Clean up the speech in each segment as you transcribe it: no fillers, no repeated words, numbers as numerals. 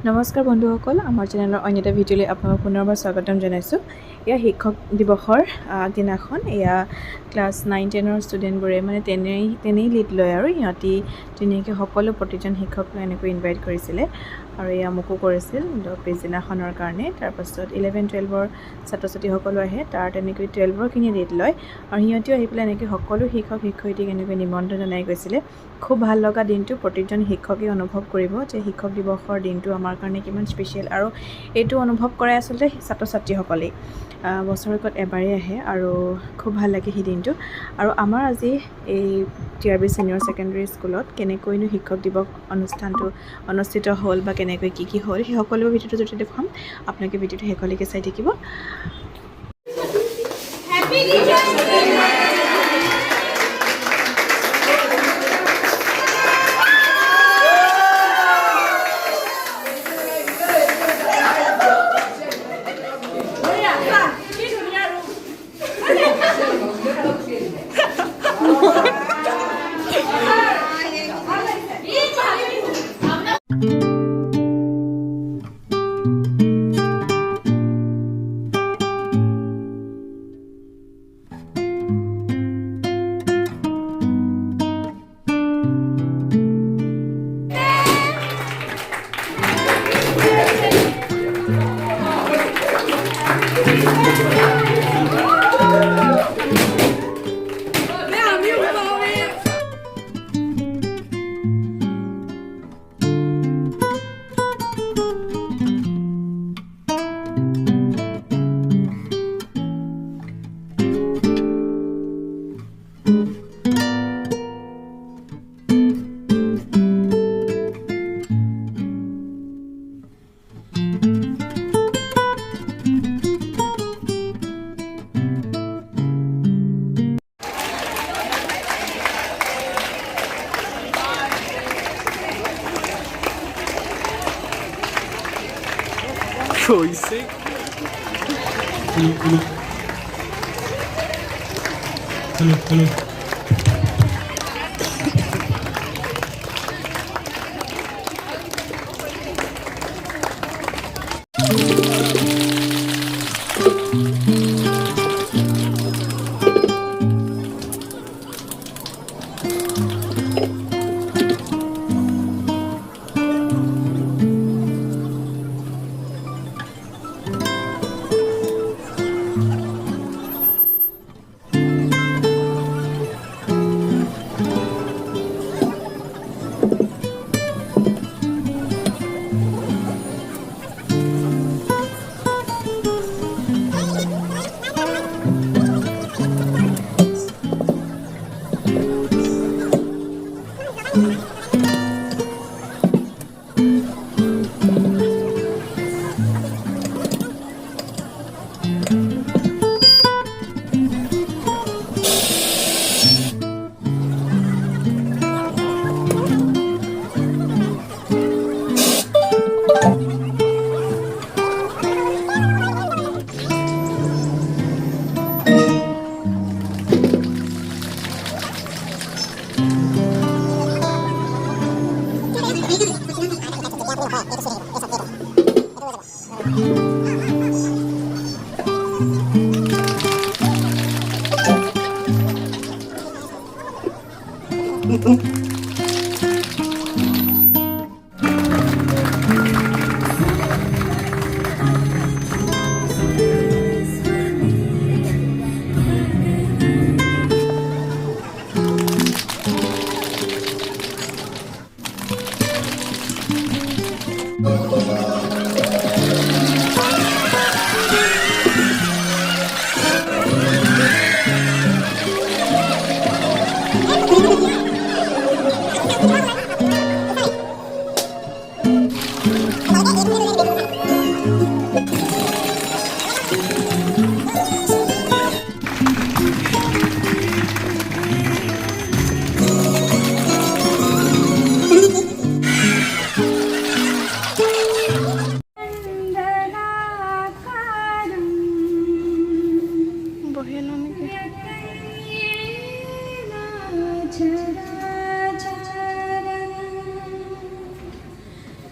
নমস্কাৰ বন্ধুসকল, আমাৰ চেনেলৰ অন্য এটা ভিডিঅ'লৈ আপোনালোকক পুনৰবাৰ স্বাগতম জনাইছোঁ। এয়া শিক্ষক দিৱসৰ আগদিনাখন এয়া ক্লাছ 9-10ৰ ষ্টুডেণ্টবোৰে মানে তেনেই লিড লয় আৰু সিহঁতি ধুনীয়াকৈ সকলো প্ৰতিজন শিক্ষকক এনেকৈ ইনভাইট কৰিছিলে আৰু এয়া মোকো কৰিছিল পিছদিনাখনৰ কাৰণে। তাৰপাছত 11-12ৰ ছাত্ৰ ছাত্ৰীসকলো আহে, তাৰ তেনেকৈ 12ৰখিনিয়ে লিড লয় আৰু সিহঁতিও আহি পেলাই এনেকৈ সকলো শিক্ষক শিক্ষয়িত্ৰীক এনেকৈ নিমন্ত্ৰণ জনাই গৈছিলে। খুব ভাল লগা দিনটো প্ৰতিজন শিক্ষকে অনুভৱ কৰিব যে শিক্ষক দিৱসৰ দিনটো আমাৰ কাৰণে কিমান স্পেচিয়েল, আৰু এইটো অনুভৱ কৰে আচলতে ছাত্ৰ ছাত্ৰীসকলেই। বছৰেকত এবাৰেই আহে আৰু খুব ভাল লাগে সেই দিনটো। আৰু আমাৰ আজি এই TRB ছিনিয়ৰ ছেকেণ্ডেৰী স্কুলত কেনেকৈনো শিক্ষক দিৱস অনুষ্ঠানটো অনুষ্ঠিত হ'ল বা কেনেকৈ কি হ'ল সেই সকলো ভিডিঅ'টো যদি দেখুৱাম, আপোনালোকে ভিডিঅ'টো শেষলৈকে চাই থাকিব। Coisa. Hello.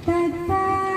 Tata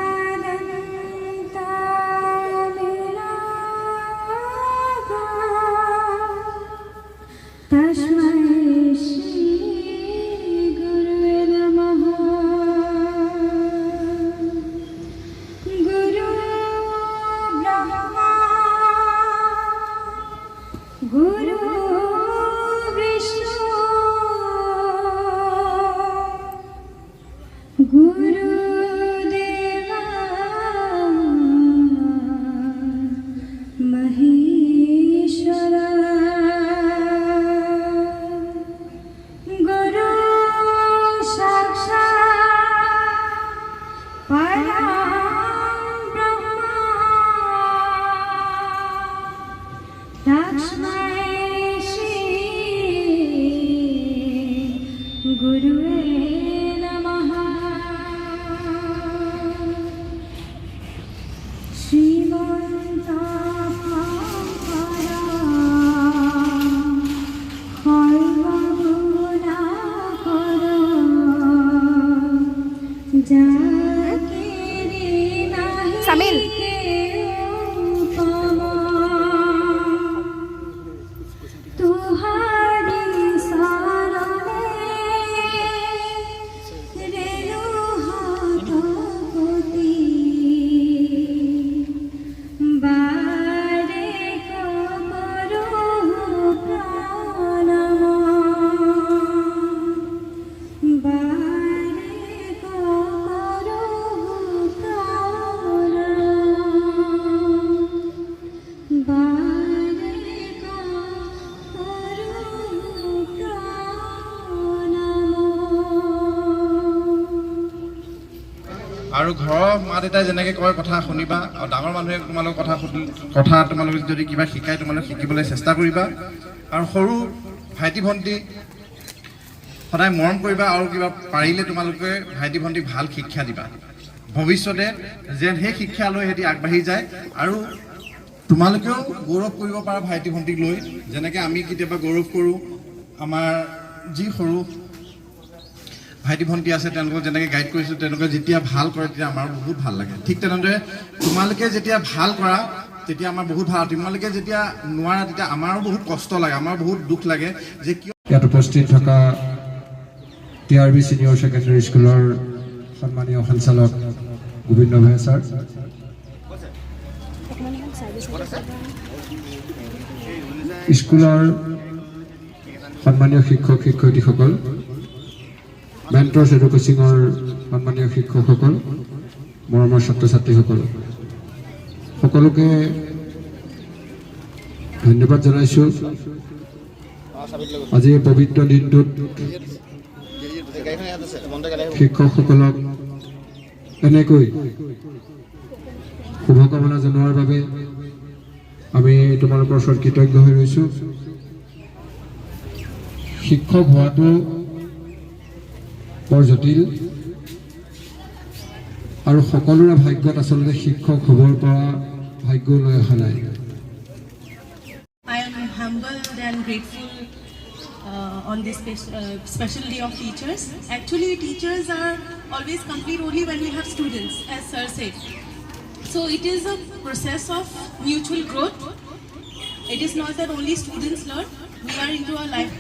गुरुवे नमः श्रीमन्ता सामिल আৰু ঘৰৰ মা দেউতাই যেনেকৈ কয় কথা শুনিবা আৰু ডাঙৰ মানুহে তোমালোকৰ কথা তোমালোকে যদি কিবা শিকায় তোমালোকে শিকিবলৈ চেষ্টা কৰিবা আৰু সৰু ভাইটি ভণ্টি সদায় মৰম কৰিবা আৰু কিবা পাৰিলে তোমালোকে ভাইটি ভণ্টিক ভাল শিক্ষা দিবা ভৱিষ্যতে যেন সেই শিক্ষা লৈ সিহঁতি আগবাঢ়ি যায় আৰু তোমালোকেও গৌৰৱ কৰিব পাৰা ভাইটি ভণ্টিক লৈ যেনেকৈ আমি কেতিয়াবা গৌৰৱ কৰোঁ আমাৰ যি সৰু ভাইটি ভণ্টি আছে তেওঁলোকক যেনেকৈ গাইড কৰিছোঁ তেওঁলোকে যেতিয়া ভাল কৰে তেতিয়া আমাৰ বহুত ভাল লাগে ঠিক তেনেদৰে তোমালোকে যেতিয়া ভাল কৰা তেতিয়া আমাৰ বহুত ভাল তোমালোকে যেতিয়া নোৱাৰা তেতিয়া আমাৰো বহুত কষ্ট লাগে আমাৰ বহুত দুখ লাগে যে কিয় ইয়াত উপস্থিত থকা TRB চিনিয়ৰ ছেকেণ্ডেৰী স্কুলৰ সন্মানীয় সঞ্চালক গোবিন্দ ভূঞা ছাৰ স্কুলৰ সন্মানীয় শিক্ষক শিক্ষয়িত্ৰীসকল মেণ্টৰ্ছ এডুকেশ্যনৰ সন্মানীয় শিক্ষকসকল মৰমৰ ছাত্ৰ ছাত্ৰীসকল সকলোকে ধন্যবাদ জনাইছোঁ আজি এই পবিত্ৰ দিনটোত শিক্ষকসকলক এনেকৈ শুভকামনা জনোৱাৰ বাবে আমি তোমালোকৰ ওচৰত কৃতজ্ঞ হৈ ৰৈছোঁ শিক্ষক হোৱাটো বৰ জটিল আৰু সকলোৰে ভাগ্যত আচলতে শিক্ষক হ'বৰ পৰা ভাগ্য লৈ অহা নাই I am humbled and grateful on this special day of teachers. Actually, teachers are always complete only when we have students, as sir said. So it is a process of mutual growth. It is not that only students learn. We are into our life.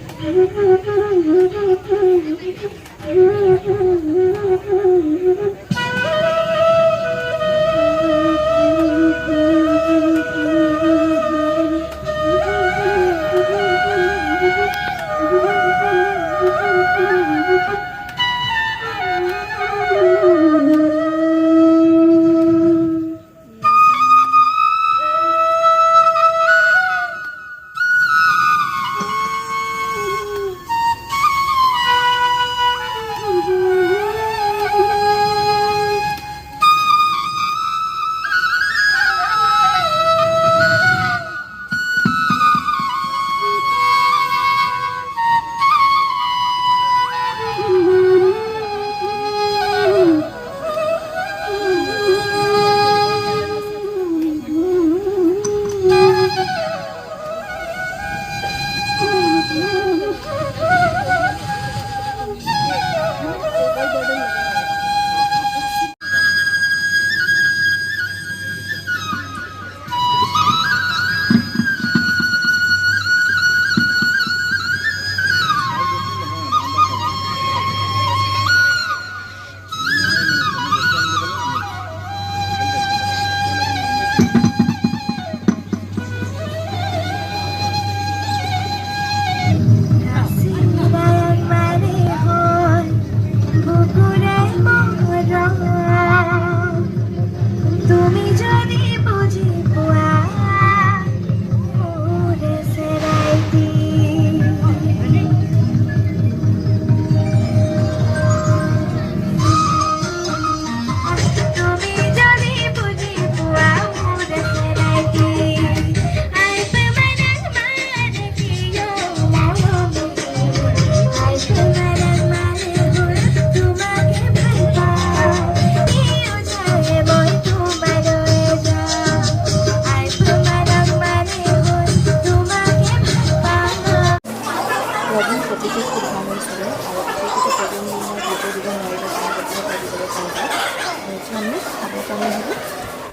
আমি খাবৰ কাৰণে আহিলোঁ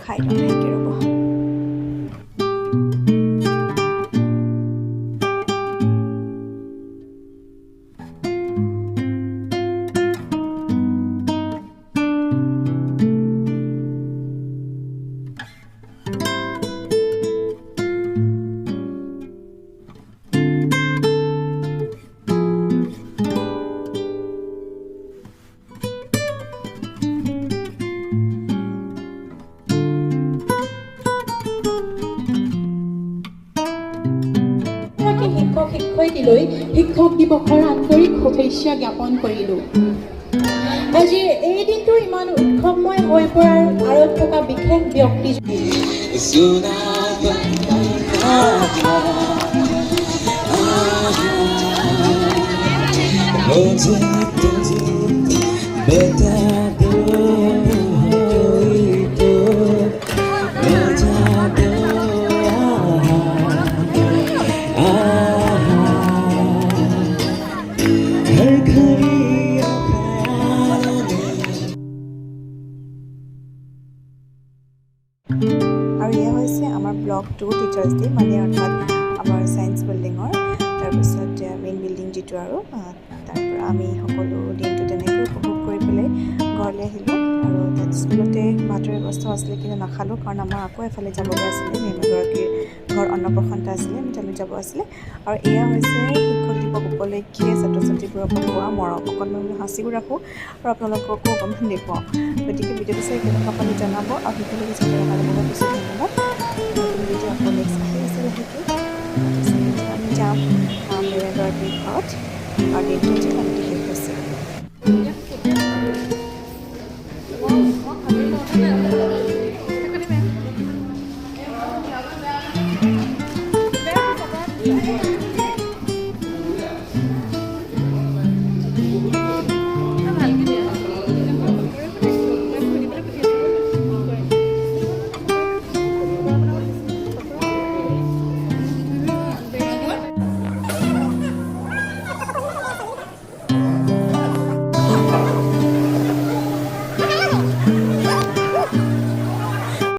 খাই লওঁ ভালকৈ ৰ'ব শিক্ষক শিক্ষয়িত্ৰীলৈ শিক্ষক দিৱসৰ আন্তৰিক শুভেচ্ছা জ্ঞাপন কৰিলোঁ আজিৰ এই দিনটো ইমান উৎসৱময় হৈ পৰাৰ আঁৰত থকা বিশেষ ব্যক্তি আৰু এয়া হৈছে আমাৰ ব্লক 2 টিচাৰ্ছ ডে মানে অৰ্থাৎ আমাৰ ছায়েন্স বিল্ডিঙৰ তাৰপিছত মেইন বিল্ডিং যিটো আৰু তাৰপৰা আমি সকলো দিনটো তেনেকৈ উপভোগ কৰি পেলাই ঘৰলৈ আহিলোঁ আৰু তাত স্কুলতে ভাতৰ ব্যৱস্থা আছিলে কিন্তু নাখালোঁ কাৰণ আমাৰ আকৌ এফালে যাবলৈ আছিলে মেম এগৰাকীৰ ঘৰ অন্নপ্ৰসন্ন আছিলে আমি তালৈ যাব আছিলে আৰু এয়া হৈছে শিক্ষক দিৱস উপলক্ষে ছাত্ৰ ছাত্ৰীবোৰক পোৱা মৰম অকণমান হাঁচিও ৰাখোঁ আৰু আপোনালোককো অকণমান দেখুৱাওঁ গতিকে ভিডিঅ'টো চাই কেনেকুৱা পালে জনাব আৰু ভিডিঅ'টো চাই কাৰণে বহুত বেছি ধন্যবাদ নতুন ভিডিঅ' আকৌ নেক্সট আহি আছে লাহেকৈ আমি যাম মেম এগৰাকীৰ ঘৰত আৰু দিনটো আজি কামটো শেষ হৈছে